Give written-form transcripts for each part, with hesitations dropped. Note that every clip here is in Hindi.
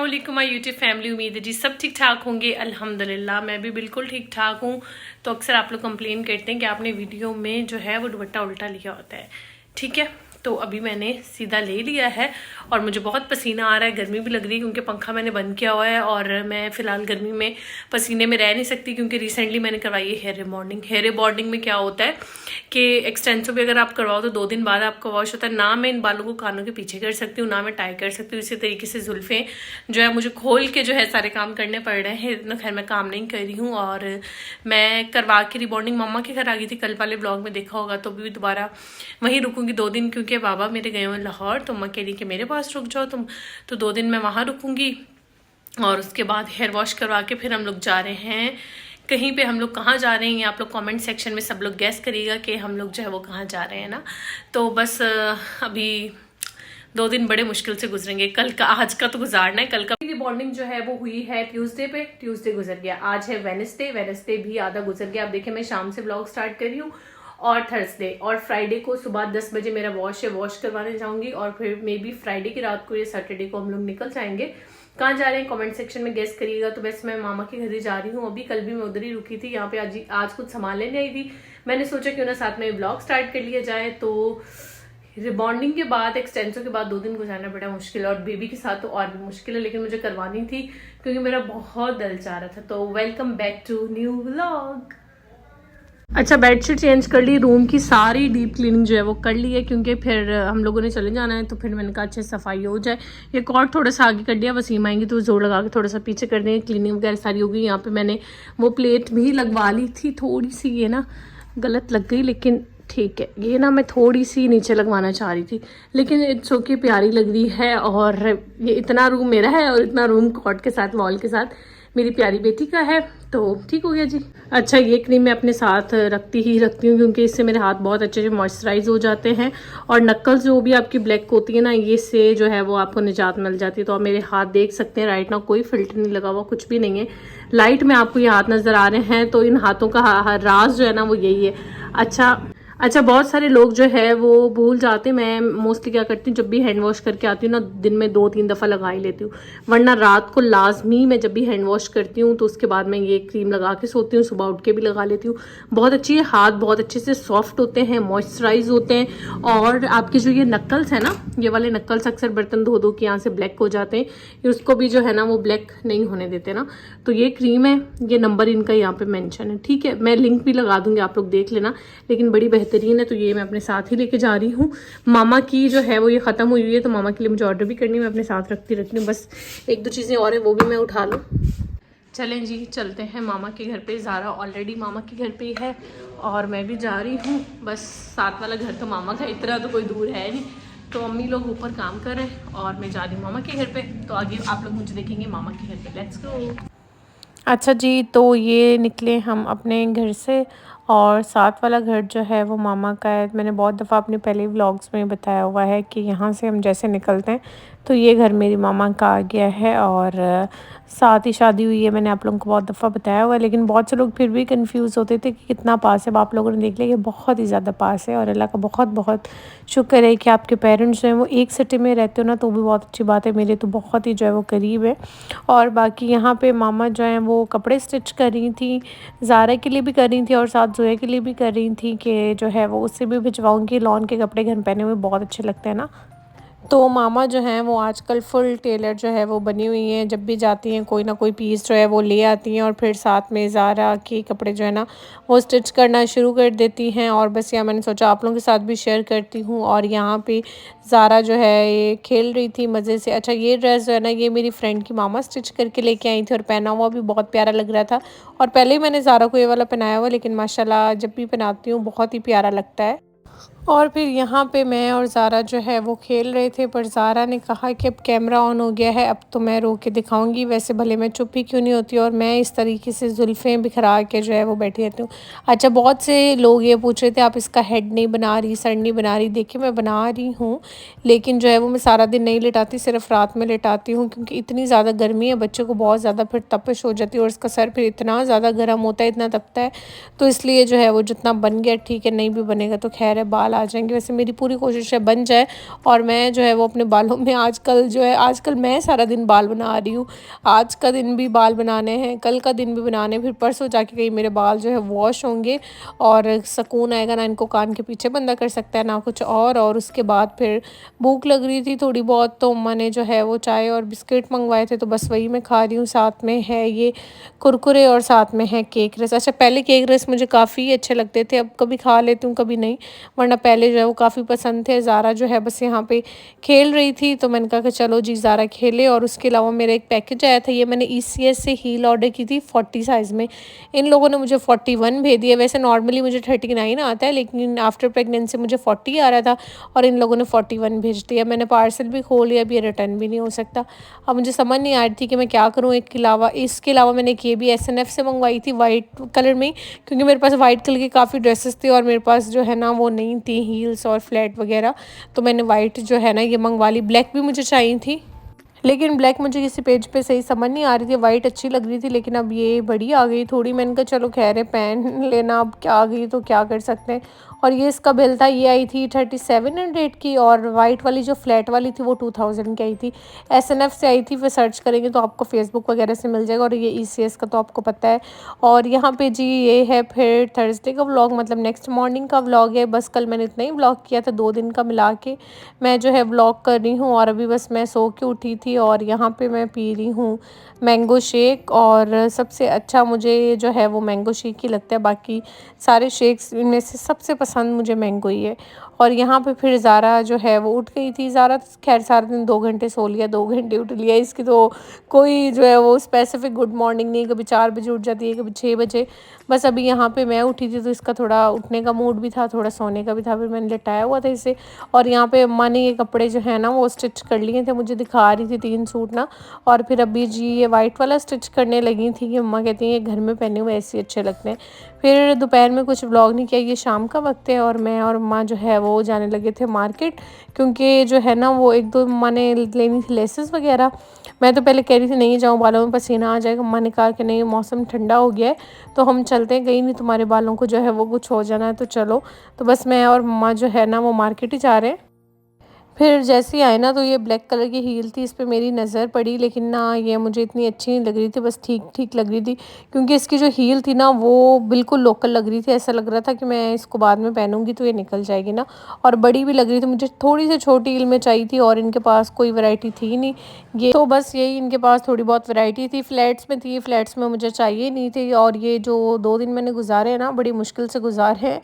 अस्सलामुअलैकुम माय यूट्यूब फैमिली। उम्मीद है जी सब ठीक ठाक होंगे। अल्हम्दुलिल्लाह मैं भी बिल्कुल ठीक ठाक हूँ। तो अक्सर आप लोग कंप्लेन करते हैं कि आपने वीडियो में जो है वो दुपट्टा उल्टा लिया होता है। ठीक है, तो अभी मैंने सीधा ले लिया है और मुझे बहुत पसीना आ रहा है, गर्मी भी लग रही है क्योंकि पंखा मैंने बंद किया हुआ है और मैं फ़िलहाल गर्मी में पसीने में रह नहीं सकती क्योंकि रिसेंटली मैंने करवाई है हेयर रिबॉन्डिंग। हेयर रिबॉन्डिंग में क्या होता है कि एक्सटेंसो भी अगर आप करवाओ तो 2 दिन बाद आपका वॉश होता है। ना मैं इन बालों को कानों के पीछे कर सकती हूँ, ना मैं टाई कर सकती हूँ। इसी तरीके से जुल्फ़ें जो है मुझे खोल के जो है सारे काम करने पड़ रहे हैं। इतना खैर मैं काम नहीं कर रही हूँ और मैं करवा के रिबॉन्डिंग मम्मा के घर आ गई थी। कल वाले ब्लॉग में देखा होगा, तो भी दोबारा वहीं रुकूंगी 2 दिन क्योंकि बाबा मेरे गए हुए लाहौर। तो मम्मा कह रही कि मेरे पास रुक जाओ तुम, तो 2 दिन मैं वहाँ रुकूंगी और उसके बाद हेयर वॉश करवा के फिर हम लोग जा रहे हैं कहीं पे। हम लोग कहाँ जा रहे हैं ये आप लोग कमेंट सेक्शन में सब लोग गैस करिएगा कि हम लोग जो है वो कहाँ जा रहे हैं ना। तो बस अभी 2 दिन बड़े मुश्किल से गुजरेंगे। कल का, आज का तो गुजारना है, कल का रिबॉन्डिंग जो है वो हुई है ट्यूसडे पे। ट्यूसडे गुजर गया, आज है वेडनेसडे, वेडनेसडे भी आधा गुजर गया। अब देखिए मैं शाम से ब्लॉग स्टार्ट कर रही हूँ और थर्सडे और फ्राइडे को सुबह 10 बजे मेरा वॉश है, वॉश करवाने जाऊंगी और फिर मे बी फ्राइडे की रात को या सैटरडे को हम लोग निकल जाएंगे। कहाँ जा रहे हैं कमेंट सेक्शन में गेस करिएगा। तो बस मैं मामा के घर ही जा रही हूँ अभी। कल भी मैं उधर ही रुकी थी, यहाँ पे आज कुछ सामान लेने आई थी। मैंने सोचा क्यों ना साथ में ब्लॉग स्टार्ट कर लिया जाए। तो रिबॉन्डिंग के बाद, एक्सटेंसो के बाद 2 दिन गुजारना बड़ा मुश्किल है और बेबी के साथ तो और भी मुश्किल है, लेकिन मुझे करवानी थी क्योंकि मेरा बहुत दिल चाह रहा था। तो welcome back to new vlog. अच्छा, बेडशीट चेंज कर ली, रूम की सारी डीप क्लीनिंग जो है वो कर ली है क्योंकि फिर हम लोगों ने चले जाना है। तो फिर मैंने कहा अच्छे सफाई हो जाए। ये कॉर्ड थोड़ा सा आगे कर दिया, वसीम आएंगी तो जोर लगा के थोड़ा सा पीछे कर देंगे। क्लीनिंग वगैरह सारी हो गई। यहाँ पे मैंने वो प्लेट भी लगवा ली थी, थोड़ी सी ये ना गलत लग गई लेकिन ठीक है। ये ना मैं थोड़ी सी नीचे लगवाना चाह रही थी लेकिन इट्स ओके, प्यारी लग रही है। और ये इतना रूम मेरा है और इतना रूम कॉट के साथ, वॉल के साथ मेरी प्यारी बेटी का है, तो ठीक हो गया जी। अच्छा, ये क्रीम मैं अपने साथ रखती हूँ क्योंकि इससे मेरे हाथ बहुत अच्छे से मॉइस्चराइज हो जाते हैं और नक्कल्स जो भी आपकी ब्लैक होती है ना, ये से जो है वो आपको निजात मिल जाती है। तो आप मेरे हाथ देख सकते हैं राइट ना, कोई फिल्टर नहीं लगा हुआ, कुछ भी नहीं है। लाइट में आपको ये हाथ नज़र आ रहे हैं, तो इन हाथों का राज जो है ना वो यही है। अच्छा, बहुत सारे लोग जो है वो भूल जाते हैं। मैं मोस्टली क्या करती हूँ, जब भी हैंड वॉश करके आती हूँ ना, दिन में 2-3 दफ़ा लगा ही लेती हूँ, वरना रात को लाजमी मैं जब भी हैंड वॉश करती हूँ तो उसके बाद मैं ये क्रीम लगा के सोती हूँ। सुबह उठ के भी लगा लेती हूँ। बहुत अच्छी है, हाथ बहुत अच्छे से सॉफ्ट होते हैं, मॉइस्चराइज होते हैं। और आपके जो ये नक्कल्स है ना, ये वाले नक्कल्स अक्सर बर्तन धो धो के यहाँ से ब्लैक हो जाते हैं, ये उसको भी जो है ना वो ब्लैक नहीं होने देते ना। तो ये क्रीम है, ये नंबर इनका यहाँ पे मेंशन है, ठीक है। मैं लिंक भी लगा दूंगी, आप लोग देख लेना, लेकिन बड़ी बेहतरीन है। तो ये मैं अपने साथ ही लेके जा रही हूँ। मामा की जो है वो ये ख़त्म हुई है तो मामा के लिए मुझे ऑर्डर भी करनी है, मैं अपने साथ रखती हूँ। बस 1-2 चीज़ें और है वो भी मैं उठा लूँ। चलें जी, चलते हैं मामा के घर पे। ज़ारा ऑलरेडी मामा के घर पे ही है और मैं भी जा रही हूँ। बस साथ वाला घर तो मामा का, इतना तो कोई दूर है नहीं। तो अम्मी लोग ऊपर काम कर रहे हैं और मैं जा रही हूँ मामा के घर पे। तो आगे आप लोग मुझे देखेंगे मामा के घर पे। Let's go. अच्छा जी, तो ये निकले हम अपने घर से और साथ वाला घर जो है वो मामा का है। मैंने बहुत दफ़ा अपने पहले व्लॉग्स में बताया हुआ है कि यहाँ से हम जैसे निकलते हैं तो ये घर मेरी मामा का आ गया है और साथ ही शादी हुई है। मैंने आप लोगों को बहुत दफ़ा बताया हुआ है, लेकिन बहुत से लोग फिर भी कंफ्यूज होते थे कि कितना पास है। अब आप लोगों ने देख लिया कि बहुत ही ज़्यादा पास है और अल्लाह का बहुत बहुत शुक्र है कि आपके पेरेंट्स जो हैं वो एक सिटी में रहते हो ना, तो भी बहुत अच्छी बात है। मेरे तो बहुत ही जो है वो करीब है। और बाकी यहाँ पे मामा जो हैं वो कपड़े स्टिच कर रही थी, ज़ारा के लिए भी कर रही थी और साथ जोया के लिए भी कर रही थी कि जो है वो उससे भी भिजवाऊँगी। लॉन के कपड़े घर पहने हुए बहुत अच्छे लगते हैं ना। तो मामा जो हैं वो आजकल फुल टेलर जो है वो बनी हुई हैं। जब भी जाती हैं कोई ना कोई पीस जो है वो ले आती हैं और फिर साथ में ज़ारा के कपड़े जो है ना वो स्टिच करना शुरू कर देती हैं। और बस यहाँ मैंने सोचा आप लोगों के साथ भी शेयर करती हूँ। और यहाँ पे ज़ारा जो है ये खेल रही थी मज़े से। अच्छा, ये ड्रेस जो है ना ये मेरी फ्रेंड की मामा स्टिच करके लेके आई थी और पहना हुआ भी बहुत प्यारा लग रहा था। और पहले ही मैंने ज़ारा को ये वाला पहनाया हुआ, लेकिन माशाल्लाह जब भी पहनाती हूँ बहुत ही प्यारा लगता है। और फिर यहाँ पे मैं और ज़ारा जो है वो खेल रहे थे, पर ज़ारा ने कहा कि अब कैमरा ऑन हो गया है, अब तो मैं रो के दिखाऊंगी। वैसे भले मैं चुप ही क्यों नहीं होती और मैं इस तरीके से जुल्फ़ें बिखरा के जो है वो बैठी रहती हूँ। अच्छा, बहुत से लोग ये पूछ रहे थे आप इसका हेड नहीं बना रही, सर नहीं बना रही। देखिए मैं बना रही हूँ, लेकिन जो है वो मैं सारा दिन नहीं लेटाती, सिर्फ रात में लेटाती हूँ क्योंकि इतनी ज़्यादा गर्मी है, बच्चे को बहुत ज़्यादा फिर तपिश हो जाती है और उसका सर फिर इतना ज़्यादा गर्म होता है, इतना तपता है। तो इसलिए जो है वो जितना बन गया ठीक है, नहीं भी बनेगा तो खैर है। बाल आ जाएंगे। वैसे मेरी पूरी कोशिश है बन जाए और मैं जो है वो अपने बालों में आजकल मैं सारा दिन बाल बना रही हूँ। आज का दिन भी बाल बनाने हैं, कल का दिन भी बनाने, फिर परसों जाके कहीं मेरे बाल जो है वॉश होंगे और सुकून आएगा। ना इनको कान के पीछे बंदा कर सकता है ना कुछ और उसके बाद फिर भूख लग रही थी थोड़ी बहुत, तो अम्मा ने जो है वो चाय और बिस्किट मंगवाए थे, तो बस वही मैं खा रही हूँ। साथ में है ये कुरकुरे और साथ में है केक रस। अच्छा, पहले केक रस मुझे काफ़ी अच्छे लगते थे, अब कभी खा लेती हूँ कभी नहीं, वरना पहले जो है वो काफ़ी पसंद थे। ज़ारा जो है बस यहाँ पे खेल रही थी, तो मैंने कहा कि चलो जी ज़ारा खेले। और उसके अलावा मेरा एक पैकेज आया था, ये मैंने ECS से हील ऑर्डर की थी 40 साइज़ में। इन लोगों ने मुझे 41 भेज दिया। वैसे नॉर्मली मुझे 39 आता है, लेकिन आफ्टर प्रेगनेंसी मुझे 40 आ रहा था और इन लोगों ने 41 भेज दिया। मैंने पार्सल भी खोल लिया, अब ये रिटर्न भी नहीं हो सकता। अब मुझे समझ नहीं आ रही थी कि मैं क्या करूँ। इसके अलावा मैंने एक ये भी SNF से मंगवाई थी वाइट कलर में, क्योंकि मेरे पास वाइट कलर की काफ़ी ड्रेसेस थी और मेरे पास जो है ना वो नहीं थी हील्स और फ्लैट वगैरह, तो मैंने वाइट जो है ना ये मंगवा ली। ब्लैक भी मुझे चाहिए थी, लेकिन ब्लैक मुझे किसी पेज पे सही समझ नहीं आ रही थी। वाइट अच्छी लग रही थी, लेकिन अब ये बड़ी आ गई थोड़ी। मैंने कहा चलो खैर है, पहन लेना, अब क्या आ गई तो क्या कर सकते हैं। और ये इसका बिल था, ये आई थी 3700 की, और वाइट वाली जो फ्लैट वाली थी वो 2000 की आई थी। SNF से आई थी, फिर सर्च करेंगे तो आपको फेसबुक वगैरह से मिल जाएगा। और ये ECS का तो आपको पता है। और यहाँ पे जी ये है फिर थर्सडे का व्लॉग, मतलब नेक्स्ट मॉर्निंग का व्लॉग है। बस कल मैंने इतना ही व्लॉग किया था, 2 दिन का मिला के मैं जो है व्लॉग कर रही हूँ। और अभी बस मैं सो के उठी थी और यहाँ पे मैं पी रही हूँ मैंगो शेक। और सबसे अच्छा मुझे जो है वो मैंगो शेक ही लगता है, बाकी सारे शेक्स में से सबसे पसंद मुझे मैंगो ही है। और यहाँ पे फिर ज़ारा जो है वो उठ गई थी। ज़ारा खैर सारा दिन 2 घंटे सो लिया, 2 घंटे उठ लिया, इसकी तो कोई जो है वो स्पेसिफिक गुड मॉर्निंग नहीं। कभी 4 बजे उठ जाती है, कभी 6 बजे। बस अभी यहाँ पे मैं उठी थी तो इसका थोड़ा उठने का मूड भी था, थोड़ा सोने का भी था, फिर मैंने लिटाया हुआ था इसे। और यहाँ पे अम्मा ने ये कपड़े जो है ना वो स्टिच कर लिए थे, मुझे दिखा रही थी 3 सूट ना। और फिर अभी जी ये वाइट वाला स्टिच करने लगी थी कि अम्मा कहती हैं ये घर में पहने हुए ऐसे अच्छे लगते हैं। फिर दोपहर में कुछ व्लॉग नहीं किया, ये शाम का वक्त है और मैं और अम्मा जो है वो जाने लगे थे मार्केट, क्योंकि जो है ना वो 1-2 अम्मा ने लेनी थी लेसेस वगैरह। मैं तो पहले कह रही थी नहीं जाऊँ, बालों में पसीना आ जाएगा। अम्मा ने कहा कि नहीं मौसम ठंडा हो गया है तो हम चलते हैं, कहीं नहीं तुम्हारे बालों को जो है वो कुछ हो जाना है तो चलो। तो बस मैं और अम्मा जो है ना वो मार्केट ही जा रहे हैं। फिर जैसे ही आए ना तो ये ब्लैक कलर की हील थी, इस पे मेरी नज़र पड़ी, लेकिन ना ये मुझे इतनी अच्छी नहीं लग रही थी, बस ठीक ठीक लग रही थी। क्योंकि इसकी जो हील थी ना वो बिल्कुल लोकल लग रही थी, ऐसा लग रहा था कि मैं इसको बाद में पहनूंगी तो ये निकल जाएगी ना। और बड़ी भी लग रही थी, मुझे थोड़ी सी छोटी हील में चाहिए थी और इनके पास कोई वैरायटी थी नहीं। ये तो बस यही इनके पास थोड़ी बहुत वैरायटी थी, फ्लैट्स में थी, फ्लैट्स में मुझे चाहिए नहीं थी। और ये जो 2 दिन मैंने गुजारे हैं ना बड़ी मुश्किल से गुजारे हैं,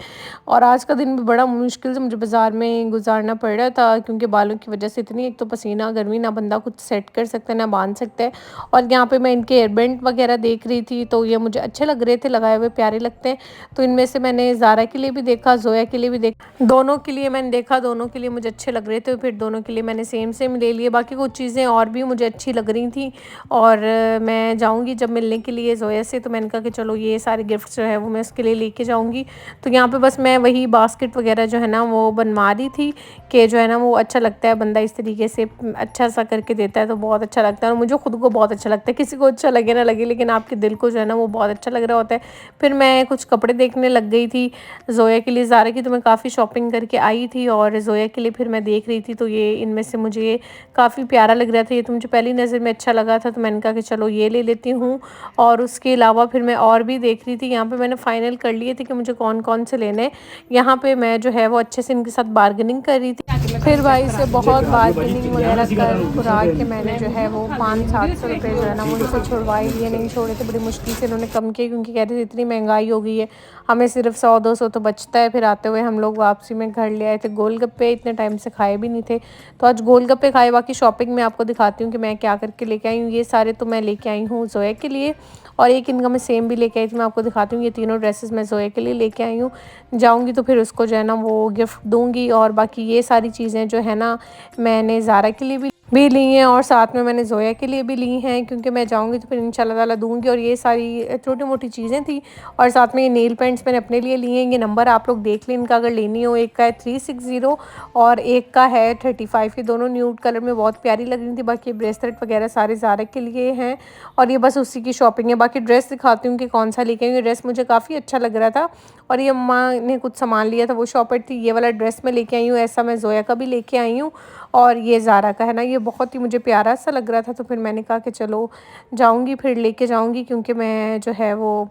और आज का दिन भी बड़ा मुश्किल से मुझे बाज़ार में गुजारना पड़ रहा था, क्योंकि बालों की वजह से इतनी एक तो पसीना गर्मी, ना बंदा कुछ सेट कर सकता है ना बांध सकता है। और यहाँ पे मैं इनके एयरबैंड वगैरह देख रही थी तो ये मुझे अच्छे लग रहे थे, लगाए हुए प्यारे लगते हैं। तो इनमें से मैंने ज़ारा के लिए भी देखा, जोया के लिए भी देखा, दोनों के लिए मैंने देखा, दोनों के लिए मुझे अच्छे लग रहे थे, फिर दोनों के लिए मैंने सेम सेम ले लिए। बाकी कुछ चीज़ें और भी मुझे अच्छी लग रही थी और मैं जाऊँगी जब मिलने के लिए जोया से, तो मैंने कहा कि चलो ये सारे गिफ्ट जो है वो मैं उसके लिए लेके जाऊँगी। तो यहाँ पे बस मैं वही बास्केट वगैरह जो है ना वो बनवा रही थी कि जो है ना वो अच्छा लगता है, बंदा इस तरीके से अच्छा सा करके देता है तो बहुत अच्छा लगता है। और मुझे खुद को बहुत अच्छा लगता है, किसी को अच्छा लगे ना लगे, लेकिन आपके दिल को जो है ना वो बहुत अच्छा लग रहा होता है। फिर मैं कुछ कपड़े देखने लग गई थी जोया के लिए। ज़ारा की तो मैं काफ़ी शॉपिंग करके आई थी और जोया के लिए फिर मैं देख रही थी, तो ये इनमें से मुझे ये काफ़ी प्यारा लग रहा था, ये तो मुझे पहली नज़र में अच्छा लगा था, तो मैंने कहा कि चलो ये ले लेती हूँ। और उसके अलावा फिर मैं और भी देख रही थी, यहाँ पे मैंने फाइनल कर लिए थे कि मुझे कौन कौन से लेने। यहाँ पे मैं जो है वो अच्छे से इनके साथ बार्गेनिंग कर रही थी, फिर भाई से बहुत बार्गेनिंग वगैरह कर पुरा के मैंने जो है वो 500-700 रुपये जो है ना वो उनसे छुड़वाई लिए। नहीं छोड़े थे, बड़ी मुश्किल से इन्होंने कम किए, क्योंकि कह रहे थे इतनी महंगाई हो गई है, हमें सिर्फ 100-200 तो बचता है। फिर आते हुए हम लोग वापसी में घर ले आए थे गोलगप्पे, इतने टाइम से खाए भी नहीं थे तो आज गोलगप्पे खाए। बाकी शॉपिंग में आपको दिखाती हूँ कि मैं क्या करके लेके आई हूँ। ये सारे तो मैं लेके आई हूँ जोया के लिए, और एक इनका मैं सेम भी लेके आई थी, मैं आपको दिखाती हूँ। ये तीनों ड्रेसेस मैं जोया के लिए लेके आई हूँ, जाऊँगी तो फिर उसको जो है ना वो गिफ्ट दूँगी। और बाकी ये सारी चीज़ें जो है ना मैंने ज़ारा के लिए भी भी ली हैं और साथ में मैंने ज़ोया के लिए भी ली हैं, क्योंकि मैं जाऊँगी तो फिर इंशाल्लाह ताला दूँगी। और ये सारी छोटी-मोटी चीज़ें थी और साथ में ये नेल पेंट्स मैंने अपने लिए लिए हैं। ये नंबर आप लोग देख लें इनका अगर लेनी हो। एक का है 360 और एक का है 35। ये दोनों न्यूड कलर में बहुत प्यारी लग रही थी। बाकी ब्रेसलेट वगैरह सारे ज़ारा के लिए हैं और ये बस उसी की शॉपिंग है। बाकी ड्रेस दिखाती हूँ कि कौन सा लेके आई हूँ। ये ड्रेस मुझे काफ़ी अच्छा लग रहा था और ये अम्मा ने कुछ सामान लिया था, वो शॉपर थी। ये वाला ड्रेस मैं लेके आई हूँ, ऐसा मैं ज़ोया का भी लेके आई हूँ और ये ज़ारा का है ना, ये बहुत ही मुझे प्यारा सा लग रहा था। तो फिर मैंने कहा कि चलो जाऊँगी, फिर लेके जाऊँगी, क्योंकि मैं जो है वो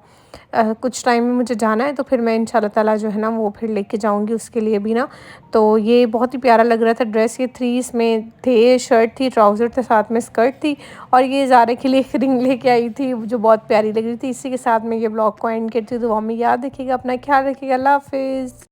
कुछ टाइम में मुझे जाना है, तो फिर मैं इंशाल्लाह ताला जो है ना वो फिर लेके जाऊँगी उसके लिए भी ना। तो ये बहुत ही प्यारा लग रहा था ड्रेस। ये 3 इसमें थे, शर्ट थी, ट्राउज़र थे, साथ में स्कर्ट थी और ये ज़ारा के लिए एक रिंग लेके आई थी जो बहुत प्यारी लग रही थी। इसी के साथ मैं ये ब्लॉग को एंड करती हूँ। तो हमें याद रखिएगा, अपना ख्याल रखिएगा। अल्लाह हाफ़िज़।